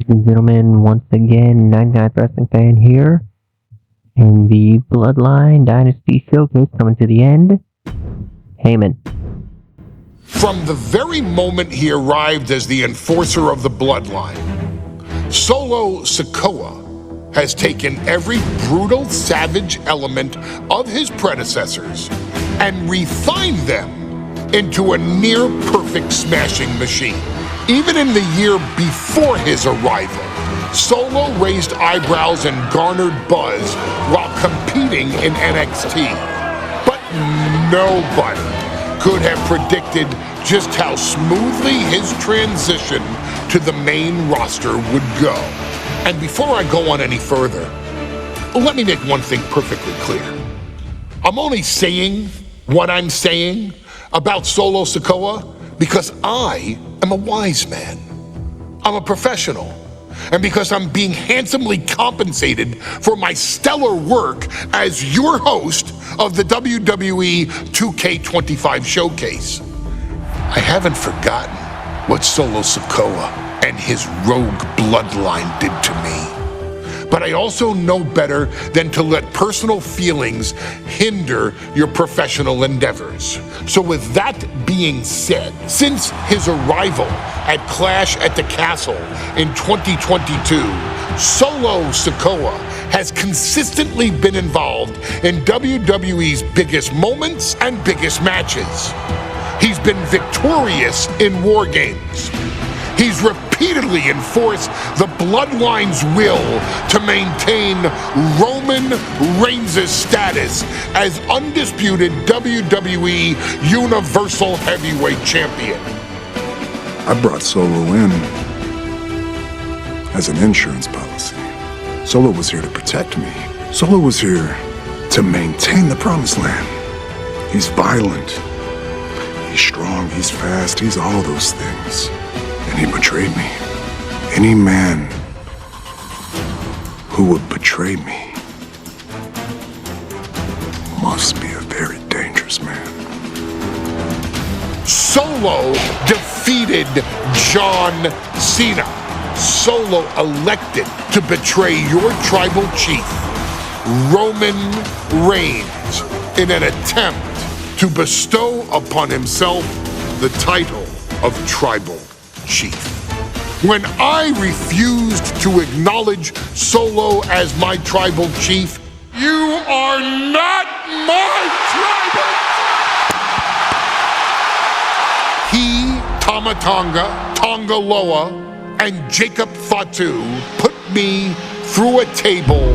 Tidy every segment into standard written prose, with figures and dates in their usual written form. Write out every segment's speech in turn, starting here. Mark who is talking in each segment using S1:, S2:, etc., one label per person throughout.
S1: and gentlemen, once again, 99th Wrestling Fan here, and the Bloodline Dynasty Showcase coming to the end. Heyman.
S2: From the very moment he arrived as the enforcer of the Bloodline, Solo Sikoa has taken every brutal, savage element of his predecessors and refined them into a near-perfect smashing machine. Even in the year before his arrival, Solo raised eyebrows and garnered buzz while competing in NXT. But nobody could have predicted just how smoothly his transition to the main roster would go. And before I go on any further, let me make one thing perfectly clear. I'm only saying what I'm saying about Solo Sikoa because I am a wise man. I'm a professional. And because I'm being handsomely compensated for my stellar work as your host of the WWE 2K25 Showcase. I haven't forgotten what Solo Sikoa and his rogue bloodline did to me. But I also know better than to let personal feelings hinder your professional endeavors. So with that being said, since his arrival at Clash at the Castle in 2022, Solo Sikoa has consistently been involved in WWE's biggest moments and biggest matches. He's been victorious in War Games. He's repeatedly enforced the Bloodline's will to maintain Roman Reigns' status as undisputed WWE Universal Heavyweight Champion.
S3: I brought Solo in as an insurance policy. Solo was here to protect me. Solo was here to maintain the Promised Land. He's violent. He's strong. He's fast. He's all those things. And he betrayed me. Any man who would betray me must be a very dangerous man.
S2: Solo defeated John Cena. Solo elected to betray your tribal chief, Roman Reigns, in an attempt to bestow upon himself the title of tribal chief. When I refused to acknowledge Solo as my tribal chief, you are not my tribal chief! He, Tama Tonga, Tonga Loa, and Jacob Fatu put me through a table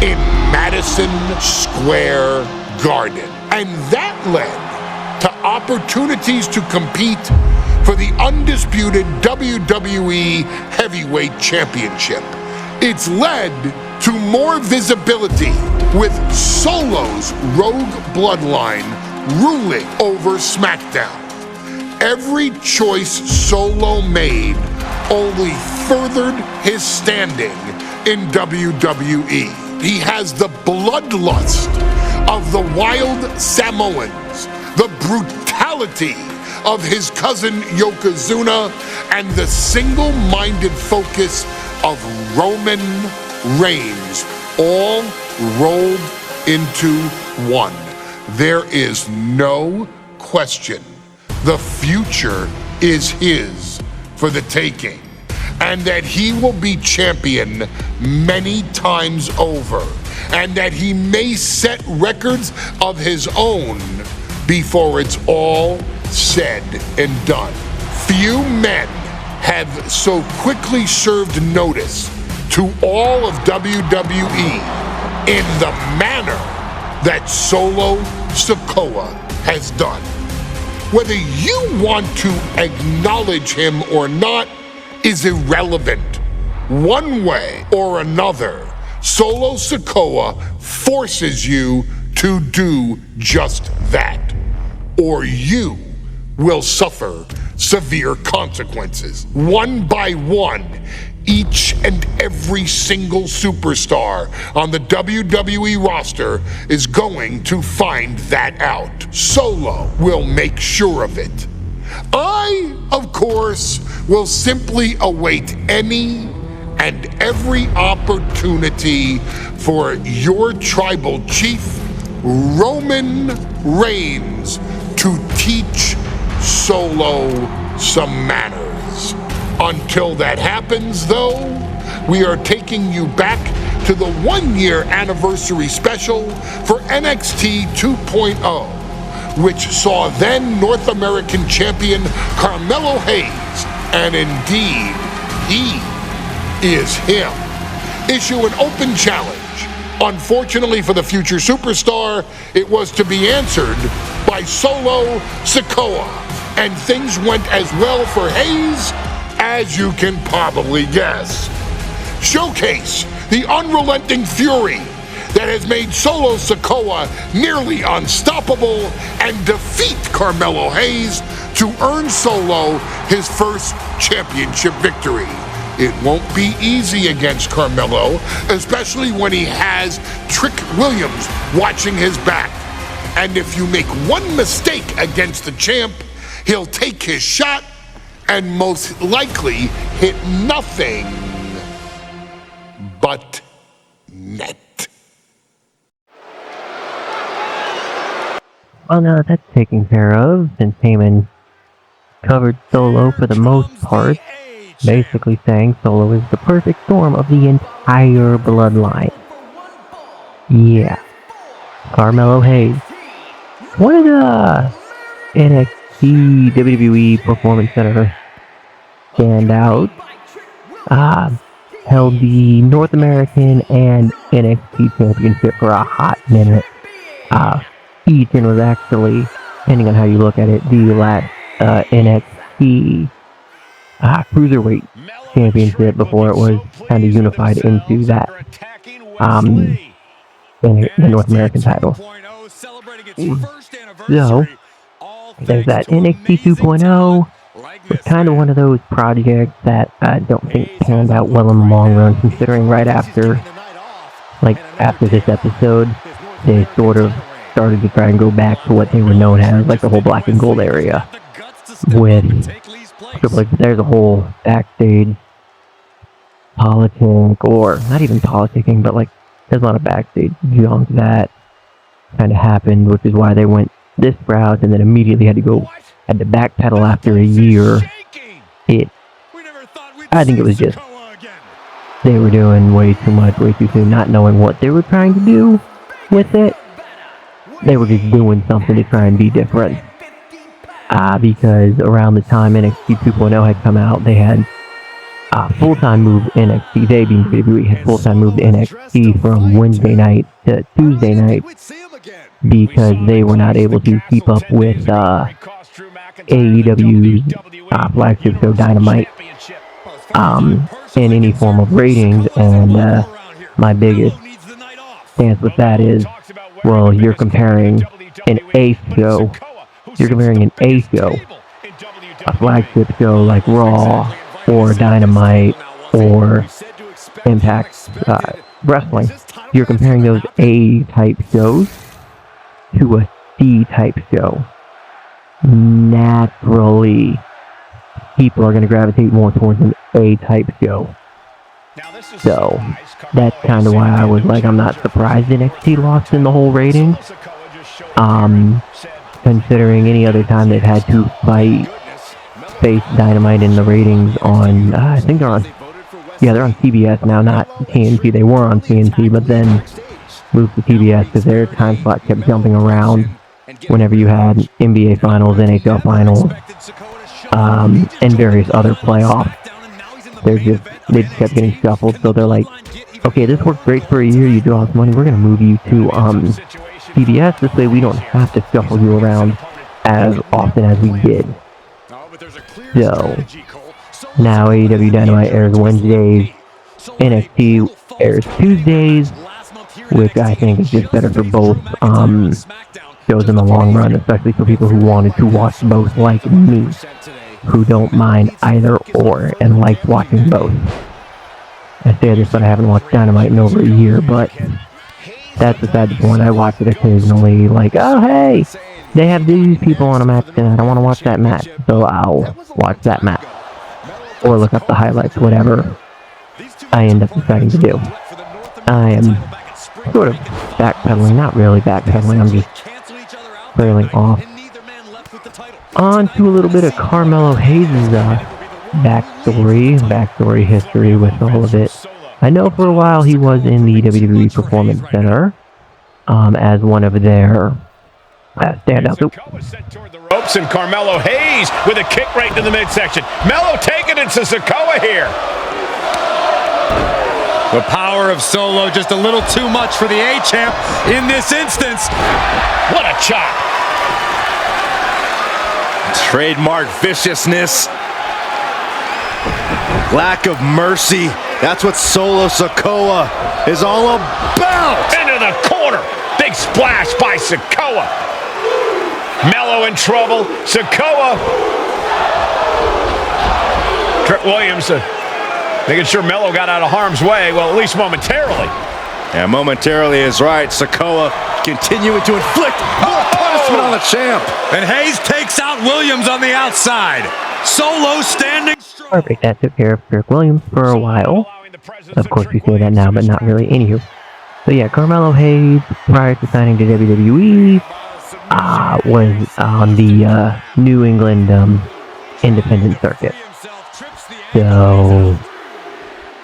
S2: in Madison Square Garden. And that led to opportunities to compete for the undisputed WWE Heavyweight Championship. It's led to more visibility with Solo's rogue bloodline ruling over SmackDown. Every choice Solo made only furthered his standing in WWE. He has the bloodlust of the wild Samoans, the brutality of his cousin Yokozuna, and the single-minded focus of Roman Reigns, all rolled into one. There is no question. The future is his for the taking, and that he will be champion many times over, and that he may set records of his own before it's all said and done. Few men have so quickly served notice to all of WWE in the manner that Solo Sikoa has done. Whether you want to acknowledge him or not is irrelevant. One way or another, Solo Sikoa forces you to do just that, or you will suffer severe consequences. One by one, each and every single superstar on the WWE roster is going to find that out. Solo will make sure of it. I, of course, will simply await any and every opportunity for your tribal chief, Roman Reigns, to teach Solo some manners. Until that happens, though, we are taking you back to the 1-year anniversary special for NXT 2.0, which saw then North American champion Carmelo Hayes, and indeed, he is him, issue an open challenge. Unfortunately for the future superstar, it was to be answered by Solo Sikoa, and things went as well for Hayes as you can probably guess. Showcase the unrelenting fury that has made Solo Sikoa nearly unstoppable and defeat Carmelo Hayes to earn Solo his first championship victory. It won't be easy against Carmelo, especially when he has Trick Williams watching his back. And if you make one mistake against the champ, he'll take his shot and most likely hit nothing but net.
S1: Well, now that's taken care of, since Heyman covered Solo for the most part, basically saying Solo is the perfect storm of the entire bloodline. Yeah. Carmelo Hayes. One of the NXT WWE Performance Center standouts. Held the North American and NXT Championship for a hot minute. Each and was actually, depending on how you look at it, the last NXT Cruiserweight Championship before it was kind of unified into that, the North American title. So, there's that NXT 2.0. was kind of one of those projects that I don't think panned out well in the long run, considering right after this episode, they sort of started to try and go back to what they were known as, like the whole black and gold area. With, like, there's a whole backstage politic, or not even politicking, but like, there's a lot of backstage junk that kind of happened, which is why they went this route and then immediately had to backpedal after a year. I think it was just, they were doing way too much, way too soon, not knowing what they were trying to do with it. They were just doing something to try and be different. Because around the time NXT 2.0 had come out, they had full-time move NXT. They, being WWE, had full-time move to NXT from Wednesday night to Tuesday night because they were not able to keep up with AEW's flagship show Dynamite in any form of ratings. And my biggest stance with that is, well, you're comparing an A show. You're comparing an A show, a flagship show like Raw or Dynamite or Impact Wrestling. You're comparing those A-type shows to a C-type show. Naturally, people are going to gravitate more towards an A-type show. So, that's kind of why I was like, I'm not surprised NXT lost in the whole ratings. Considering any other time they've had to face Dynamite in the ratings on, I think they're on CBS now, not TNT. They were on TNT, but then moved to TBS because their time slot kept jumping around whenever you had NBA Finals, NHL Finals, and various other playoffs. They just kept getting shuffled, so they're like, okay, this worked great for a year, you do all this money, we're going to move you to CBS, this way we don't have to shuffle you around as often as we did. So, now AEW Dynamite airs Wednesdays, NXT airs Tuesdays, which I think is just better for both shows in the long run, especially for people who wanted to watch both like me, who don't mind either or and like watching both. I say this, but I haven't watched Dynamite in over a year, but that's beside the point. I watch it occasionally, like, oh hey, they have these people on a match tonight, I want to watch that match, so I'll watch that match. Or look up the highlights, whatever. I end up deciding to do. I am sort of backpedaling, not really backpedaling, I'm just trailing off. On to a little bit of Carmelo Hayes' backstory history with all of it. I know for a while he was in the WWE Performance Center as one of their standouts.
S4: Sikoa sent toward the ropes, and Carmelo Hayes with a kick right into the midsection. Melo taking it to Sikoa here.
S5: The power of Solo just a little too much for the A-Champ in this instance.
S4: What a chop.
S5: Trademark viciousness. Lack of mercy. That's what Solo Sikoa is all about.
S4: Into the corner. Big splash by Sikoa. Melo in trouble. Sikoa. Trick Williams making sure Melo got out of harm's way. Well, at least momentarily.
S5: Yeah, momentarily is right. Sikoa continuing to inflict more punishment on the champ. And Hayes takes out Williams on the outside. Solo standing strong.
S1: Perfect, that took care of Trick Williams for a while. Of course, we say that now, but not really. Anywho. So yeah, Carmelo Hayes, prior to signing to WWE, was on the New England independent circuit. So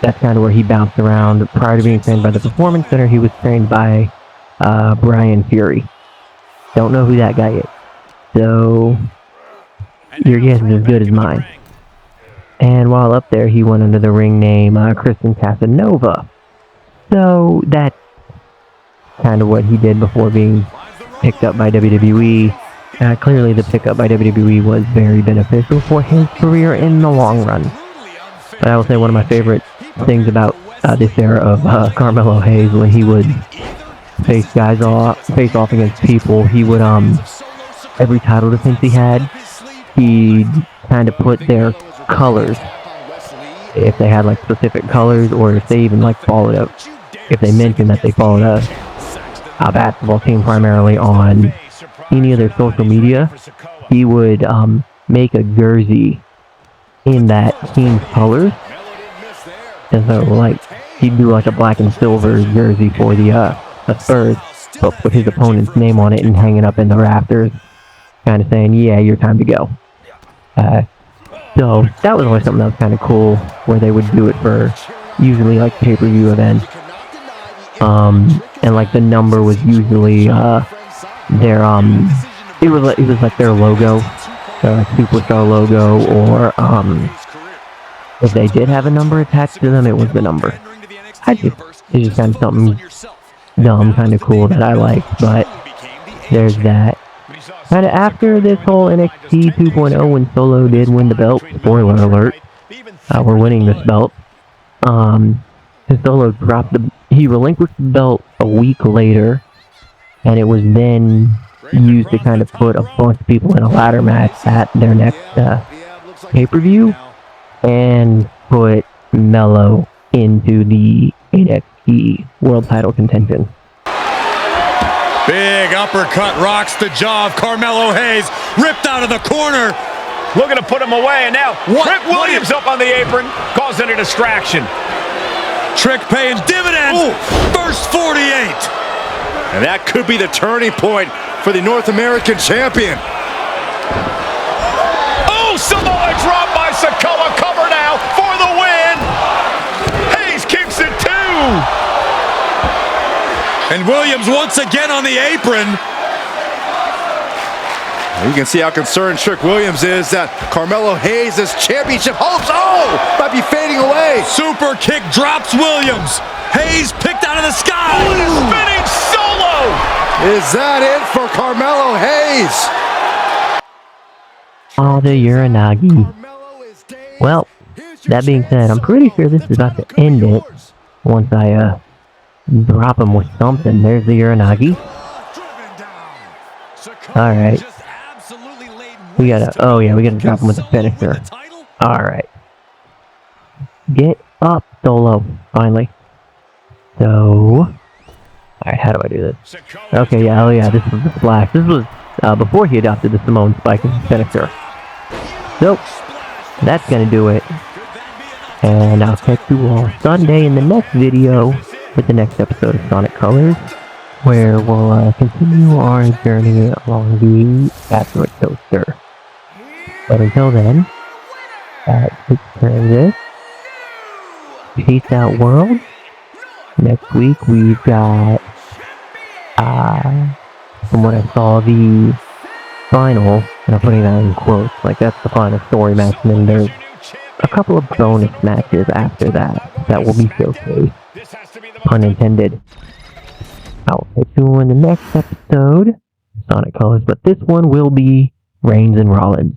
S1: that's kind of where he bounced around. Prior to being trained by the Performance Center, he was trained by Brian Fury. Don't know who that guy is. So your guess is as good as mine. And while up there, he went under the ring name Kristen Casanova. So that's kind of what he did before being picked up by WWE. Clearly, the pickup by WWE was very beneficial for his career in the long run. But I will say one of my favorite things about this era of Carmelo Hayes, when he would face off against people, he would every title defense he had, he'd kind of put their colors, if they had like specific colors, or if they even like followed up, if they mentioned that they followed a basketball team primarily on any of their social media, he would make a jersey in that team's colors. And so, like, he'd do like a black and silver jersey for the Spurs, but put his opponent's name on it and hang it up in the rafters, kind of saying, yeah, your time to go. So that was always something that was kind of cool, where they would do it for usually like pay-per-view events. And like the number was usually their it was like their logo, their superstar logo, or if they did have a number attached to them, it was the number. It's just kind of something dumb, kind of cool that I like. But there's that. Kind of after this whole NXT 2.0, when Solo did win the belt, spoiler alert, we're winning this belt. Solo he relinquished the belt a week later, and it was then used to kind of put a bunch of people in a ladder match at their next pay-per-view, and put Melo into the NXT World Title contention.
S5: Big uppercut rocks the jaw of Carmelo Hayes, ripped out of the corner.
S4: Looking to put him away, and now Trick Williams up on the apron, causing a distraction.
S5: Trick paying dividends. Ooh. First 48. And that could be the turning point for the North American champion.
S4: Oh, Samoa drop by Sikoa. Cover now for the win. Hayes kicks it too.
S5: And Williams once again on the apron. You can see how concerned Trick Williams is that Carmelo Hayes' championship hopes, might be fading away. Super kick drops Williams. Hayes picked out of the sky.
S4: Spinning Solo.
S5: Is that it for Carmelo Hayes?
S1: Oh, the Uranagi. Well, that being said, I'm pretty sure this is about to end it once I drop him with something. There's the Uranagi. Alright. We gotta drop him with the finisher. Alright. Get up, Solo, finally. So, alright, how do I do this? Okay, this was the splash. This was before he adopted the Samoan Spike as his finisher. So, that's gonna do it And I'll catch you all Sunday in the next video with the next episode of Sonic Colors, where we'll continue our journey along the asteroid coaster. But until then, take care of this. Peace out, world. Next week we've got, from what I saw, the final, and I'm putting that in quotes, like that's the final story match, and then there's a couple of bonus matches after that will be showcased. Pun intended. I'll catch you in the next episode, Sonic Colors, but this one will be Reigns and Rollins.